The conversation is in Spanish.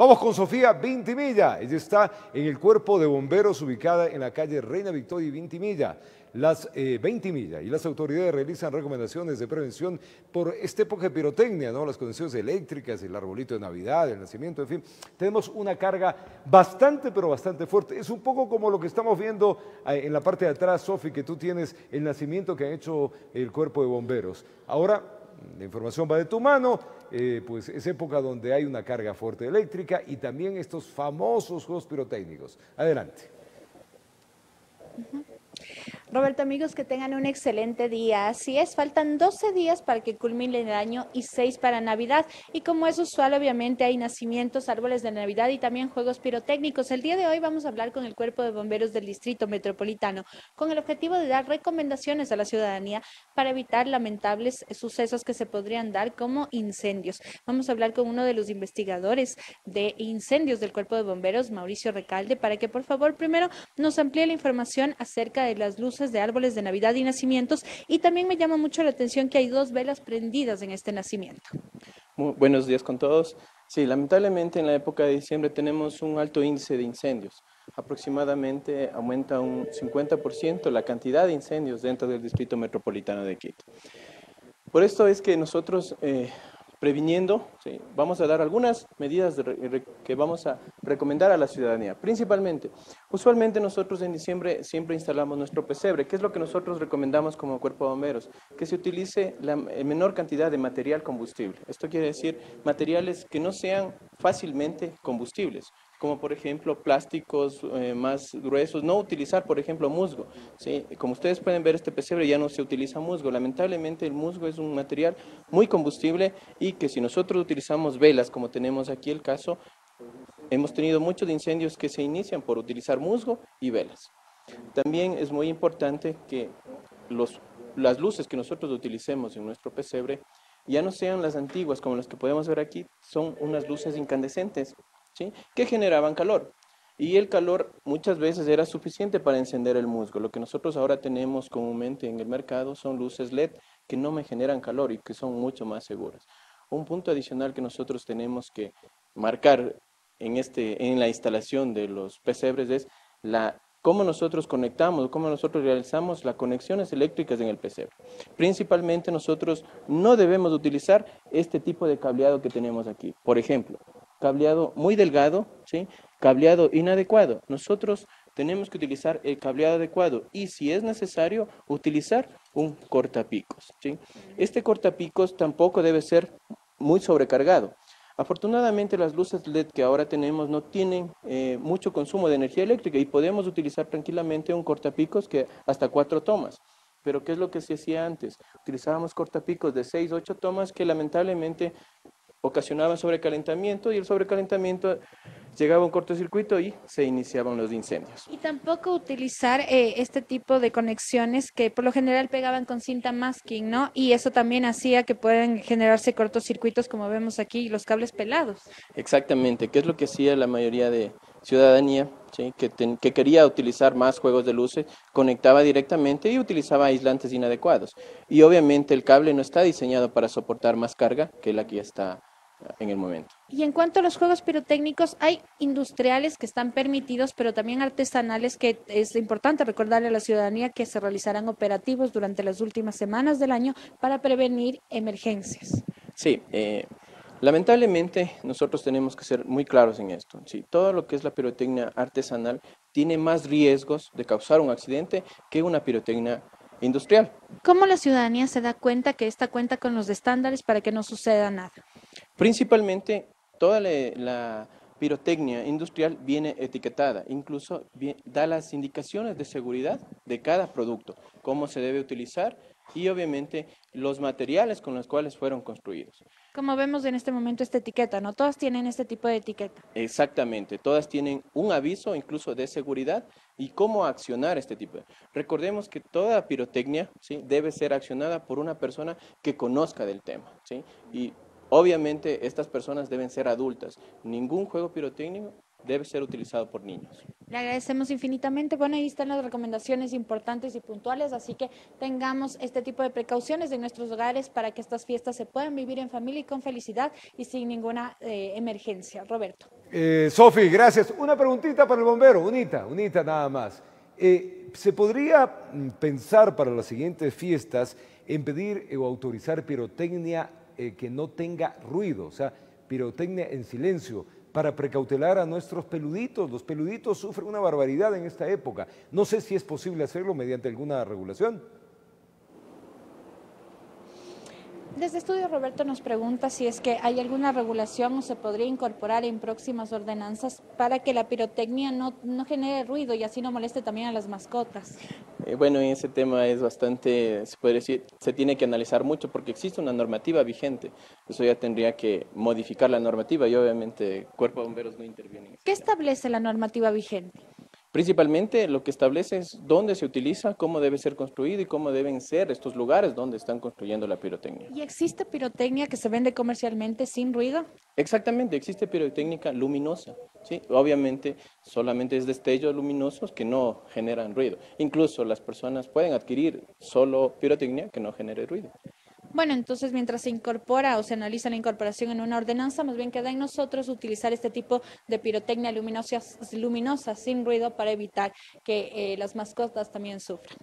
Vamos con Sofía Vintimilla. Ella está en el cuerpo de bomberos ubicada en la calle Reina Victoria y Vintimilla. Vintimilla y las autoridades realizan recomendaciones de prevención por esta época de pirotecnia, ¿no? Las conexiones eléctricas, el arbolito de Navidad, el nacimiento, en fin. Tenemos una carga bastante, pero bastante fuerte. Es un poco como lo que estamos viendo en la parte de atrás, Sofi, que tú tienes el nacimiento que ha hecho el cuerpo de bomberos. Ahora, la información va de tu mano, pues es época donde hay una carga fuerte eléctrica y también estos famosos juegos pirotécnicos. Adelante. Roberto, amigos, que tengan un excelente día. Así es, faltan 12 días para que culmine el año y 6 para Navidad. Y como es usual, obviamente hay nacimientos, árboles de Navidad y también juegos pirotécnicos. El día de hoy vamos a hablar con el Cuerpo de Bomberos del Distrito Metropolitano, con el objetivo de dar recomendaciones a la ciudadanía para evitar lamentables sucesos que se podrían dar como incendios. Vamos a hablar con uno de los investigadores de incendios del Cuerpo de Bomberos, Mauricio Recalde, para que por favor primero nos amplíe la información acerca de las luces de árboles de Navidad y nacimientos, y también me llama mucho la atención que hay 2 velas prendidas en este nacimiento. Muy buenos días con todos. Sí, lamentablemente en la época de diciembre tenemos un alto índice de incendios. Aproximadamente aumenta un 50% la cantidad de incendios dentro del Distrito Metropolitano de Quito. Por esto es que nosotros, previniendo, sí, vamos a dar algunas medidas que vamos a recomendar a la ciudadanía. Principalmente, usualmente nosotros en diciembre siempre instalamos nuestro pesebre. ¿Qué es lo que nosotros recomendamos como Cuerpo de Bomberos? Que se utilice la menor cantidad de material combustible. Esto quiere decir materiales que no sean fácilmente combustibles, como por ejemplo plásticos más gruesos, no utilizar por ejemplo musgo, ¿sí? Como ustedes pueden ver, este pesebre ya no se utiliza musgo. Lamentablemente el musgo es un material muy combustible y que si nosotros utilizamos velas, como tenemos aquí el caso, hemos tenido muchos incendios que se inician por utilizar musgo y velas. También es muy importante que las luces que nosotros utilicemos en nuestro pesebre ya no sean las antiguas como las que podemos ver aquí, son unas luces incandescentes, ¿sí? Que generaban calor. Y el calor muchas veces era suficiente para encender el musgo. Lo que nosotros ahora tenemos comúnmente en el mercado son luces LED que no me generan calor y que son mucho más seguras. Un punto adicional que nosotros tenemos que marcar en la instalación de los pesebres es cómo nosotros conectamos, cómo nosotros realizamos las conexiones eléctricas en el pesebre. Principalmente nosotros no debemos utilizar este tipo de cableado que tenemos aquí. Por ejemplo, cableado muy delgado, ¿sí? Cableado inadecuado. Nosotros tenemos que utilizar el cableado adecuado y si es necesario utilizar un cortapicos, ¿sí? Este cortapicos tampoco debe ser muy sobrecargado. Afortunadamente las luces LED que ahora tenemos no tienen mucho consumo de energía eléctrica y podemos utilizar tranquilamente un cortapicos que hasta 4 tomas. Pero ¿qué es lo que se hacía antes? Utilizábamos cortapicos de 6, 8 tomas que lamentablemente ocasionaban sobrecalentamiento y el sobrecalentamiento llegaba a un cortocircuito y se iniciaban los incendios. Y tampoco utilizar este tipo de conexiones que por lo general pegaban con cinta masking, ¿no? Y eso también hacía que puedan generarse cortocircuitos como vemos aquí, los cables pelados. Exactamente, ¿qué es lo que hacía la mayoría de ciudadanía, ¿sí? Que quería utilizar más juegos de luces? Conectaba directamente y utilizaba aislantes inadecuados. Y obviamente el cable no está diseñado para soportar más carga que la que ya está en el momento. Y en cuanto a los juegos pirotécnicos, hay industriales que están permitidos, pero también artesanales, que es importante recordarle a la ciudadanía que se realizarán operativos durante las últimas semanas del año para prevenir emergencias. Sí, lamentablemente nosotros tenemos que ser muy claros en esto. Sí, todo lo que es la pirotecnia artesanal tiene más riesgos de causar un accidente que una pirotecnia industrial. ¿Cómo la ciudadanía se da cuenta que esta cuenta con los estándares para que no suceda nada? Principalmente toda la pirotecnia industrial viene etiquetada, incluso da las indicaciones de seguridad de cada producto, cómo se debe utilizar y obviamente los materiales con los cuales fueron construidos. Como vemos en este momento esta etiqueta, ¿no? Todas tienen este tipo de etiqueta. Exactamente, todas tienen un aviso incluso de seguridad y cómo accionar este tipo. Recordemos que toda pirotecnia, ¿sí? Debe ser accionada por una persona que conozca del tema, ¿sí? Y obviamente estas personas deben ser adultas. Ningún juego pirotécnico debe ser utilizado por niños. Le agradecemos infinitamente. Bueno, ahí están las recomendaciones importantes y puntuales, así que tengamos este tipo de precauciones en nuestros hogares para que estas fiestas se puedan vivir en familia y con felicidad y sin ninguna emergencia. Roberto. Sofi, gracias. Una preguntita para el bombero, unita nada más. ¿Se podría pensar para las siguientes fiestas en pedir o autorizar pirotecnia que no tenga ruido, o sea, pirotecnia en silencio, para precautelar a nuestros peluditos? Los peluditos sufren una barbaridad en esta época. No sé si es posible hacerlo mediante alguna regulación. Desde Estudio Roberto nos pregunta si es que hay alguna regulación o se podría incorporar en próximas ordenanzas para que la pirotecnia no genere ruido y así no moleste también a las mascotas. Bueno, en ese tema es bastante, se puede decir, se tiene que analizar mucho porque existe una normativa vigente. Eso ya tendría que modificar la normativa y obviamente el Cuerpo de Bomberos no interviene en ese ¿Qué tema. establece la normativa vigente? Principalmente lo que establece es dónde se utiliza, cómo debe ser construido y cómo deben ser estos lugares donde están construyendo la pirotecnia. ¿Y existe pirotecnia que se vende comercialmente sin ruido? Exactamente, existe pirotecnia luminosa, ¿sí? Obviamente solamente es destellos luminosos que no generan ruido. Incluso las personas pueden adquirir solo pirotecnia que no genere ruido. Bueno, entonces mientras se incorpora o se analiza la incorporación en una ordenanza, más bien queda en nosotros utilizar este tipo de pirotecnia luminosa sin ruido para evitar que las mascotas también sufran.